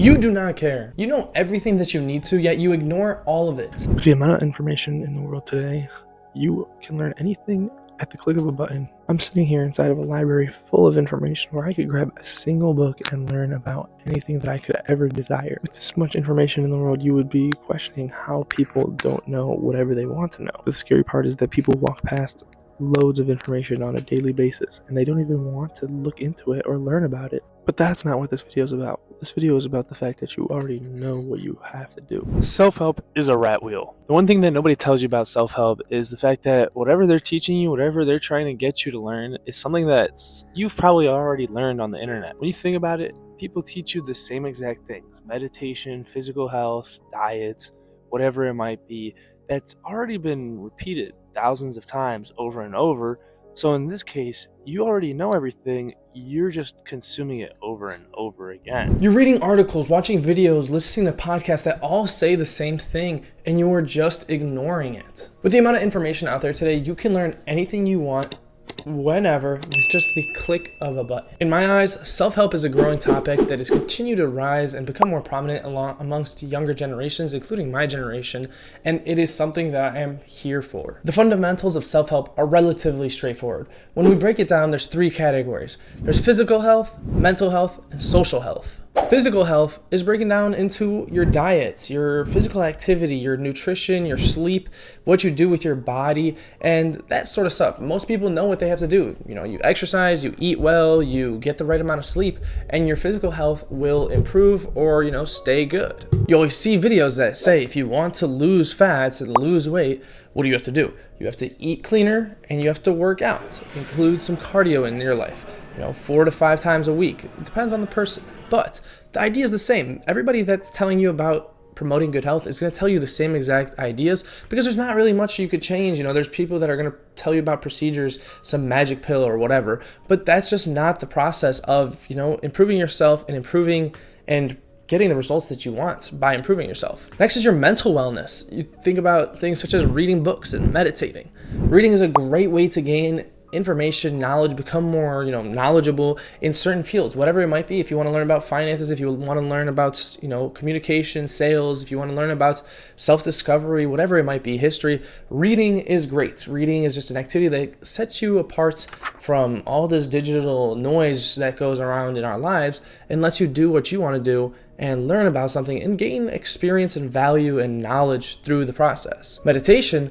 You do not care. You know everything that you need to, yet you ignore all of it. With the amount of information in the world today, you can learn anything at the click of a button. I'm sitting here inside of a library full of information where I could grab a single book and learn about anything that I could ever desire. With this much information in the world, you would be questioning how people don't know whatever they want to know. The scary part is that people walk past loads of information on a daily basis and they don't even want to look into it or learn about it. But that's not what this video is about. This video is about the fact that you already know what you have to do. Self-help is a rat wheel. The one thing that nobody tells you about self-help is the fact that whatever they're teaching you, whatever they're trying to get you to learn, is something that you've probably already learned on the internet. When you think about it, people teach you the same exact things: meditation, physical health, diets, whatever it might be, that's already been repeated thousands of times over and over. So in this case, you already know everything, you're just consuming it over and over again. You're reading articles, watching videos, listening to podcasts that all say the same thing, and you are just ignoring it. With the amount of information out there today, you can learn anything you want, whenever, with just the click of a button. In my eyes, self-help is a growing topic that has continued to rise and become more prominent amongst younger generations, including my generation, and it is something that I am here for. The fundamentals of self-help are relatively straightforward. When we break it down, there's three categories. There's physical health, mental health, and social health. Physical health is breaking down into your diet, your physical activity, your nutrition, your sleep, what you do with your body, and that sort of stuff. Most people know what they have to do. You exercise, you eat well, you get the right amount of sleep, and your physical health will improve or, stay good. You always see videos that say if you want to lose fats and lose weight, what do you have to do? You have to eat cleaner and you have to work out. Include some cardio in your life. 4 to 5 times a week. It depends on the person. But the idea is the same. Everybody that's telling you about promoting good health is going to tell you the same exact ideas because there's not really much you could change. There's people that are going to tell you about procedures, some magic pill or whatever. But that's just not the process of, improving yourself and improving and getting the results that you want by improving yourself. Next is your mental wellness. You think about things such as reading books and meditating. Reading is a great way to gain information, knowledge, become more, knowledgeable in certain fields, whatever it might be. If you want to learn about finances, if you want to learn about, communication, sales, if you want to learn about self-discovery, whatever it might be, history, reading is great. Reading is just an activity that sets you apart from all this digital noise that goes around in our lives and lets you do what you want to do and learn about something and gain experience and value and knowledge through the process. Meditation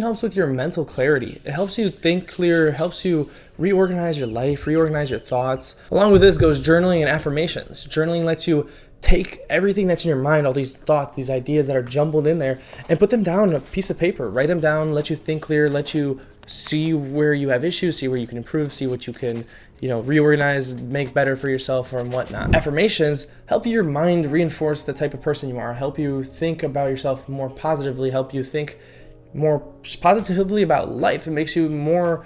helps with your mental clarity. It helps you think clear, helps you reorganize your life, reorganize your thoughts. Along with this goes journaling and affirmations. Journaling lets you take everything that's in your mind, all these thoughts, these ideas that are jumbled in there, and put them down on a piece of paper. Write them down, let you think clear, let you see where you have issues, see where you can improve, see what you can, reorganize, make better for yourself or whatnot. Affirmations help your mind reinforce the type of person you are, help you think about yourself more positively, help you think more positively about life. It makes you more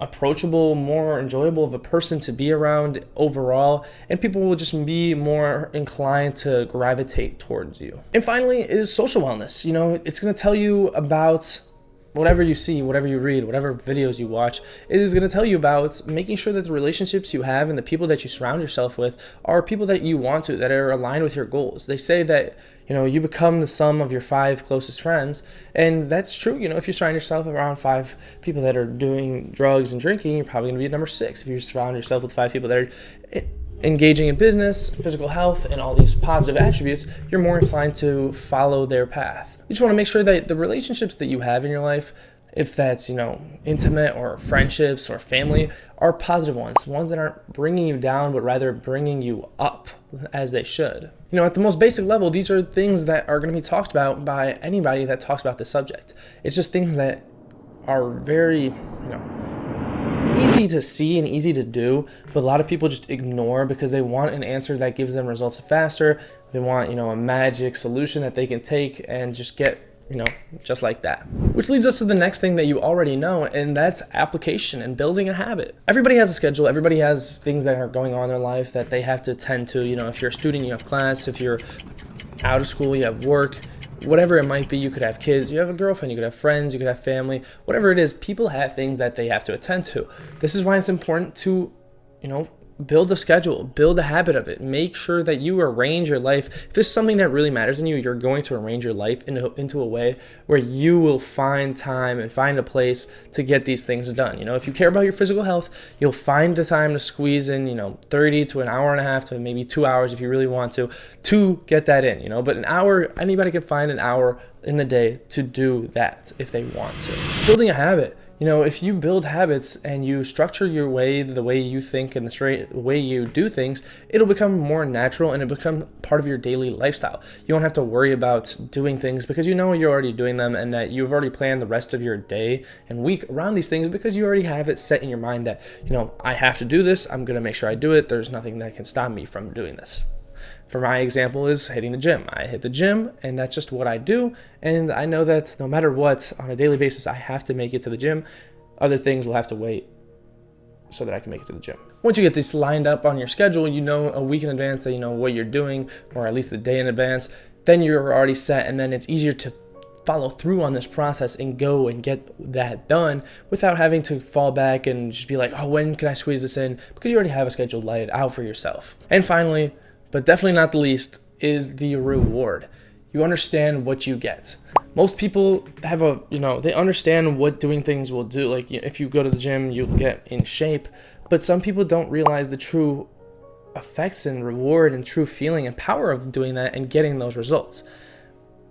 approachable, more enjoyable of a person to be around overall, and people will just be more inclined to gravitate towards you. And finally is social wellness. It's going to tell you about whatever you see, whatever you read, whatever videos you watch. It is going to tell you about making sure that the relationships you have and the people that you surround yourself with are people that you want to, that are aligned with your goals. They say that you become the sum of your 5 closest friends, and that's true. If you surround yourself around 5 people that are doing drugs and drinking, you're probably going to be at number 6. If you surround yourself with 5 people that are engaging in business, physical health, and all these positive attributes, you're more inclined to follow their path. You just want to make sure that the relationships that you have in your life, if that's, intimate or friendships or family, are positive ones that aren't bringing you down, but rather bringing you up as they should. At the most basic level, these are things that are going to be talked about by anybody that talks about this subject. It's just things that are very, easy to see and easy to do, but a lot of people just ignore because they want an answer that gives them results faster. They want, a magic solution that they can take and just get, just like that. Which leads us to the next thing that you already know, and that's application and building a habit. Everybody has a schedule. Everybody has things that are going on in their life that they have to attend to. If you're a student, you have class. If you're out of school, you have work. Whatever it might be, you could have kids, you have a girlfriend, you could have friends, you could have family, whatever it is, people have things that they have to attend to. This is why it's important to, build a schedule, build a habit of it. Make sure that you arrange your life. If this is something that really matters in you, you're going to arrange your life into a way where you will find time and find a place to get these things done. If you care about your physical health, you'll find the time to squeeze in, 30 to an hour and a half to maybe 2 hours if you really want to get that in, But an hour, anybody can find an hour in the day to do that if they want to. Building a habit. If you build habits and you structure your way, the way you think and the way you do things, it'll become more natural and it'll become part of your daily lifestyle. You won't have to worry about doing things because you're already doing them and that you've already planned the rest of your day and week around these things because you already have it set in your mind that, I have to do this. I'm going to make sure I do it. There's nothing that can stop me from doing this. For my example is hitting the gym. I hit the gym and that's just what I do. And I know that no matter what, on a daily basis, I have to make it to the gym. Other things will have to wait so that I can make it to the gym. Once you get this lined up on your schedule, a week in advance that you know what you're doing, or at least a day in advance, then you're already set and then it's easier to follow through on this process and go and get that done without having to fall back and just be like, oh, when can I squeeze this in? Because you already have a schedule laid out for yourself. And finally, but definitely not the least, is the reward. You understand what you get. Most people have they understand what doing things will do. Like if you go to the gym, you'll get in shape. But some people don't realize the true effects and reward and true feeling and power of doing that and getting those results.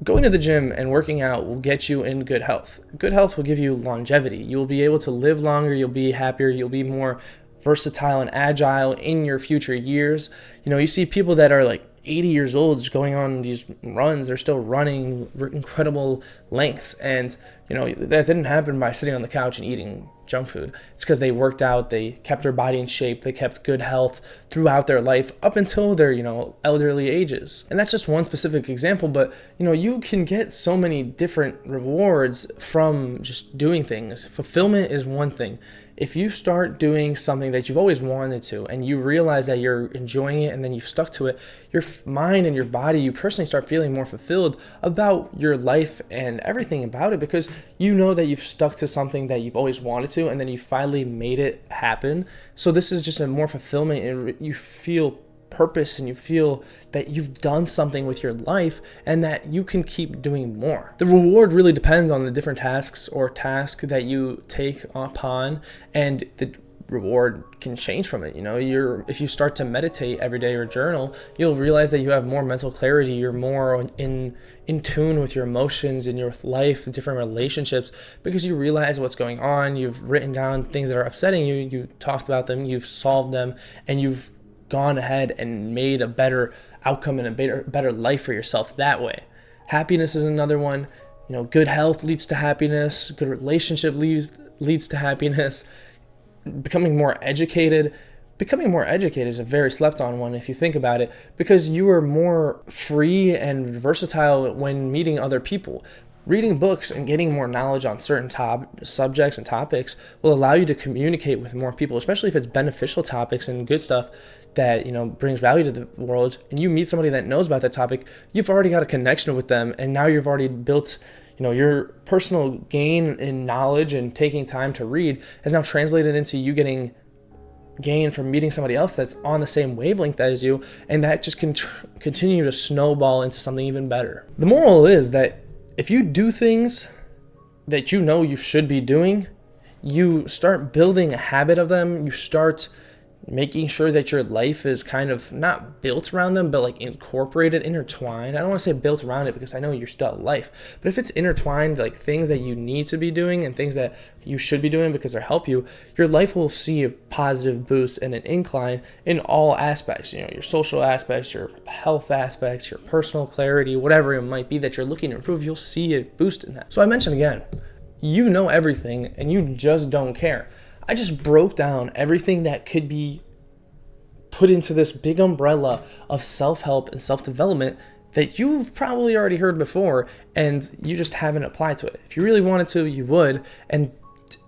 Going to the gym and working out will get you in good health. Good health will give you longevity. You will be able to live longer. You'll be happier. You'll be more versatile and agile in your future years. You see people that are like 80 years old just going on these runs. They're still running incredible lengths. And, that didn't happen by sitting on the couch and eating junk food. It's because they worked out, they kept their body in shape, they kept good health throughout their life up until their, elderly ages. And that's just one specific example, but, you can get so many different rewards from just doing things. Fulfillment is one thing. If you start doing something that you've always wanted to and you realize that you're enjoying it and then you've stuck to it, your mind and your body, you personally start feeling more fulfilled about your life and everything about it because you know that you've stuck to something that you've always wanted to and then you finally made it happen. So this is just a more fulfillment and you feel purpose and you feel that you've done something with your life and that you can keep doing more. The reward really depends on the different tasks or task that you take upon, and the reward can change from it. If you start to meditate every day or journal, you'll realize that you have more mental clarity. You're more in tune with your emotions in your life, different relationships, because you realize what's going on. You've written down things that are upsetting you. You talked about them. You've solved them, and you've gone ahead and made a better outcome and a better life for yourself that way. Happiness is another one. Good health leads to happiness. Good relationship leads to happiness. Becoming more educated is a very slept on one if you think about it, because you are more free and versatile when meeting other people. Reading books and getting more knowledge on certain subjects and topics will allow you to communicate with more people, especially if it's beneficial topics and good stuff that brings value to the world. And you meet somebody that knows about that topic, you've already got a connection with them, and now you've already built your personal gain in knowledge and taking time to read has now translated into you getting gain from meeting somebody else that's on the same wavelength as you, and that just can continue to snowball into something even better. The moral is that if you do things that you should be doing, you start building a habit of them. You start making sure that your life is kind of not built around them, but like incorporated, intertwined. I don't want to say built around it because I know you're still alive, but if it's intertwined, like things that you need to be doing and things that you should be doing because they help you, your life will see a positive boost and an incline in all aspects. Your social aspects, your health aspects, your personal clarity, whatever it might be that you're looking to improve, you'll see a boost in that. So I mentioned again, you know everything and you just don't care. I just broke down everything that could be put into this big umbrella of self-help and self-development that you've probably already heard before and you just haven't applied to it. If you really wanted to, you would. And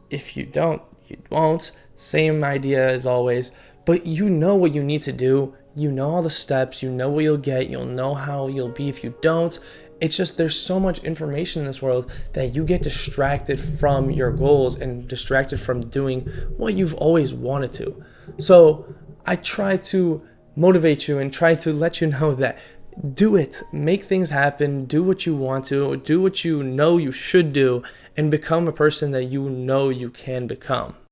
if you don't, you won't. Same idea as always. But you know what you need to do. You know all the steps. You know what you'll get. You'll know how you'll be if you don't. It's just there's so much information in this world that you get distracted from your goals and distracted from doing what you've always wanted to. So I try to motivate you and try to let you know that do it, make things happen, do what you want to, do what you know you should do, and become a person that you know you can become.